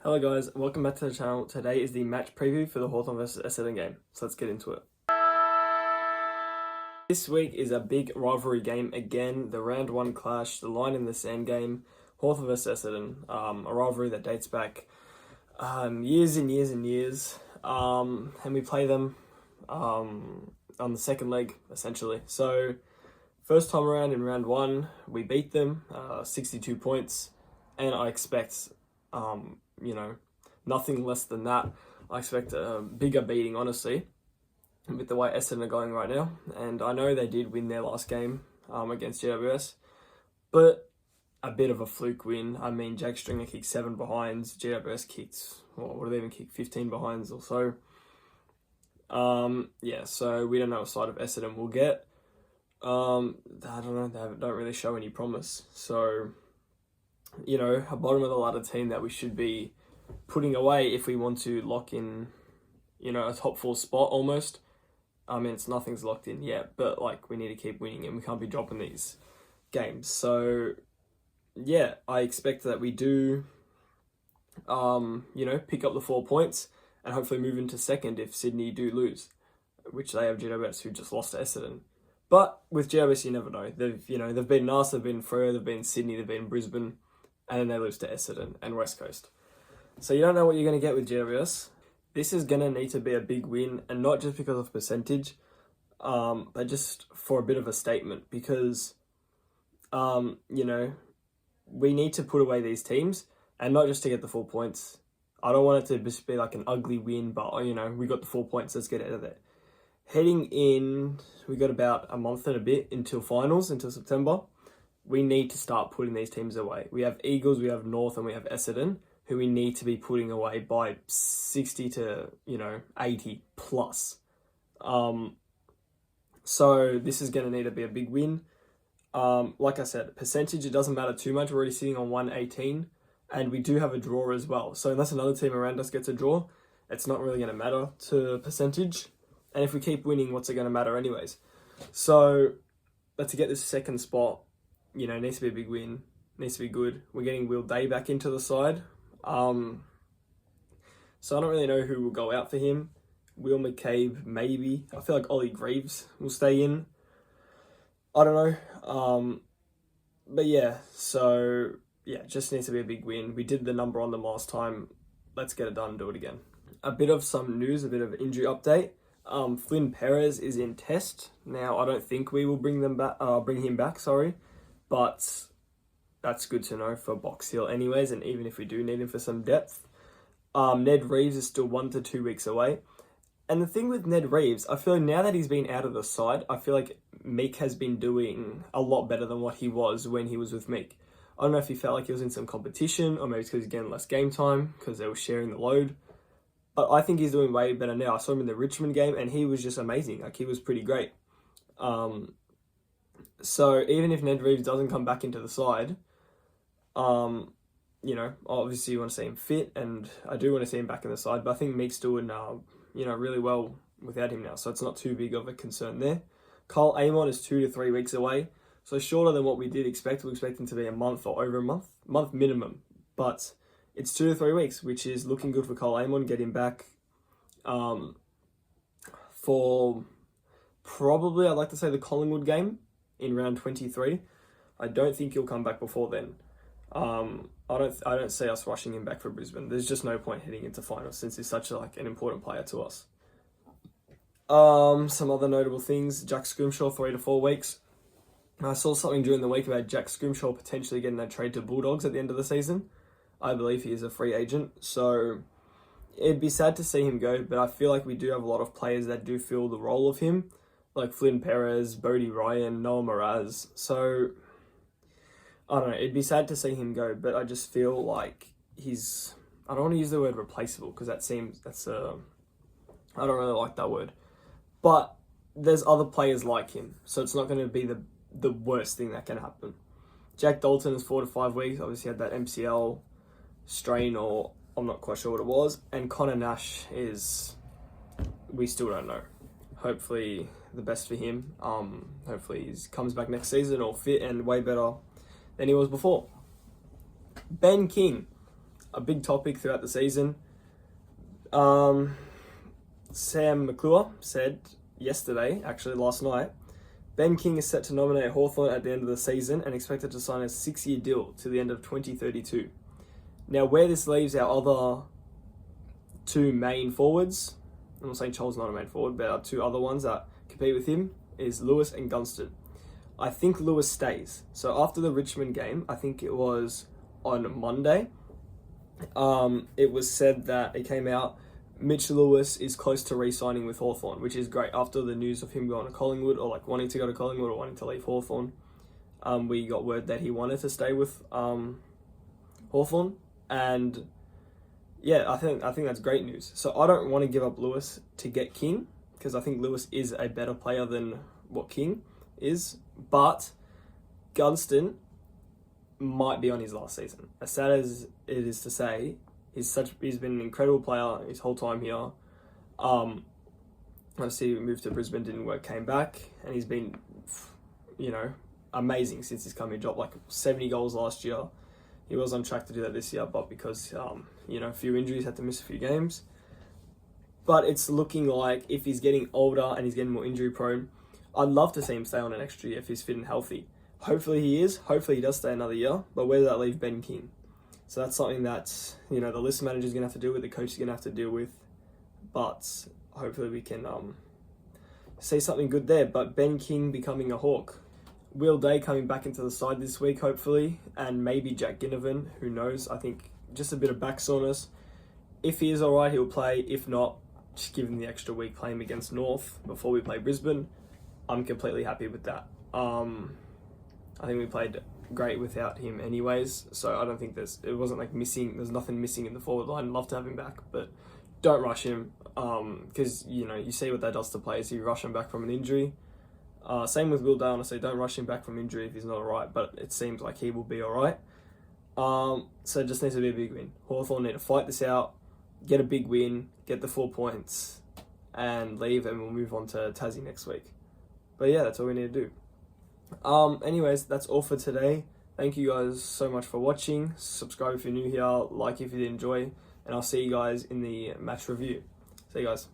Hello guys, welcome back to the channel. Today is the match preview for the Hawthorn vs Essendon game, so let's get into it. This week is a big rivalry game again, the round 1 clash, the line in the sand game, Hawthorn vs Essendon, a rivalry that dates back years and years and years, and we play them on the second leg, essentially. So, first time around in round 1, we beat them, 62 points, and I expect nothing less than that. I expect a bigger beating, honestly, with the way Essendon are going right now. And I know they did win their last game against GWS, but a bit of a fluke win. I mean, Jack Stringer kicked 7 behinds, GWS kicked, what did they even kick, 15 behinds or so. So we don't know what side of Essendon we'll get. I don't know, they don't really show any promise. So, a bottom of the ladder team that we should be putting away if we want to lock in, a top 4 spot almost. I mean, nothing's locked in yet, but we need to keep winning and we can't be dropping these games. So, yeah, I expect that we do, pick up the 4 points and hopefully move into second if Sydney do lose, which they have GWS who just lost to Essendon. But with GWS, you never know. They've been us, they've been Freo, they've been Sydney, they've been Brisbane, and then they lose to Essendon and West Coast. So you don't know what you're going to get with GWS. This is going to need to be a big win, and not just because of percentage, but just for a bit of a statement, because, we need to put away these teams, and not just to get the 4 points. I don't want it to just be like an ugly win, but, we got the 4 points, let's get out of there. Heading in, we got about a month and a bit until finals, until September. We need to start putting these teams away. We have Eagles, we have North, and we have Essendon, who we need to be putting away by 60 to, 80 plus. So this is going to need to be a big win. Like I said, percentage, it doesn't matter too much. We're already sitting on 118, and we do have a draw as well. So unless another team around us gets a draw, it's not really going to matter to percentage. And if we keep winning, what's it going to matter anyways? So, but to get this second spot, needs to be a big win, needs to be good. We're getting Will Day back into the side. So I don't really know who will go out for him. Will McCabe, maybe. I feel like Ollie Greaves will stay in. I don't know. Just needs to be a big win. We did the number on them last time. Let's get it done and do it again. A bit of some news, a bit of injury update. Flynn Perez is in test. Now, I don't think we will bring him back, but that's good to know for Box Hill anyways, and even if we do need him for some depth. Ned Reeves is still 1 to 2 weeks away. And the thing with Ned Reeves, I feel like now that he's been out of the side, I feel like Meek has been doing a lot better than what he was when he was with Meek. I don't know if he felt like he was in some competition, or maybe it's because he's getting less game time, because they were sharing the load. But I think he's doing way better now. I saw him in the Richmond game, and he was just amazing. He was pretty great. So even if Ned Reeves doesn't come back into the side, obviously you want to see him fit, and I do want to see him back in the side. But I think Meek's doing, really well without him now, so it's not too big of a concern there. Cole Amon is 2 to 3 weeks away, so shorter than what we did expect. We expect him to be a month or over a month minimum, but it's 2 to 3 weeks, which is looking good for Cole Amon. Get him back for probably, I'd like to say, the Collingwood game in round 23. I don't think he'll come back before then. I don't see us rushing him back for Brisbane. There's just no point heading into finals since he's such an important player to us. Some other notable things: Jack Scrimshaw 3 to 4 weeks. I saw something during the week about Jack Scrimshaw potentially getting a trade to Bulldogs at the end of the season. I believe he is a free agent, so it'd be sad to see him go, but I feel like we do have a lot of players that do fill the role of him, like Flynn Perez, Bodie Ryan, Noah Mraz. So, I don't know, it'd be sad to see him go, but I just feel like I don't want to use the word replaceable, because I don't really like that word. But there's other players like him, so it's not going to be the worst thing that can happen. Jack Dalton is 4 to 5 weeks, obviously had that MCL strain, or I'm not quite sure what it was, and Connor Nash we still don't know. Hopefully the best for him. Hopefully he comes back next season all fit and way better than he was before. Ben King, a big topic throughout the season. Sam McClure said yesterday, actually last night, Ben King is set to nominate Hawthorn at the end of the season and expected to sign a 6-year deal to the end of 2032. Now, where this leaves our other two main forwards, I'm not saying Chol's not a main forward, but our two other ones that compete with him is Lewis and Gunston. I think Lewis stays. So after the Richmond game, I think it was on Monday, it was said that it came out Mitch Lewis is close to re-signing with Hawthorn, which is great. After the news of him going to Collingwood, or like wanting to go to Collingwood or wanting to leave Hawthorn, we got word that he wanted to stay with Hawthorn, and yeah, I think that's great news. So I don't want to give up Lewis to get King, because I think Lewis is a better player than what King is, but Gunston might be on his last season. As sad as it is to say, he's been an incredible player his whole time here. Obviously, he moved to Brisbane, didn't work, came back, and he's been, amazing since he's come here. Dropped like 70 goals last year. He was on track to do that this year, but because a few injuries, had to miss a few games. But it's looking like if he's getting older and he's getting more injury prone, I'd love to see him stay on an extra year if he's fit and healthy. Hopefully he is. Hopefully he does stay another year. But where does that leave Ben King? So that's something that, the list manager's going to have to deal with, the coach is going to have to deal with. But hopefully we can see something good there. But Ben King becoming a Hawk. Will Day coming back into the side this week, hopefully. And maybe Jack Ginnivan, who knows. I think just a bit of back soreness. If he is alright, he'll play. If not, just give him the extra week, play him against North before we play Brisbane. I'm completely happy with that. I think we played great without him anyways, so I don't think there's nothing missing in the forward line. Love to have him back, but don't rush him, because you see what that does to players. You rush him back from an injury. Same with Will Day, honestly. Don't rush him back from injury if he's not alright, but it seems like he will be alright. So it just needs to be a big win. Hawthorn need to fight this out, get a big win, get the 4 points, and leave, and we'll move on to Tassie next week. But yeah, that's all we need to do. Anyways, that's all for today. Thank you guys so much for watching. Subscribe if you're new here, like if you did enjoy, and I'll see you guys in the match review. See you guys.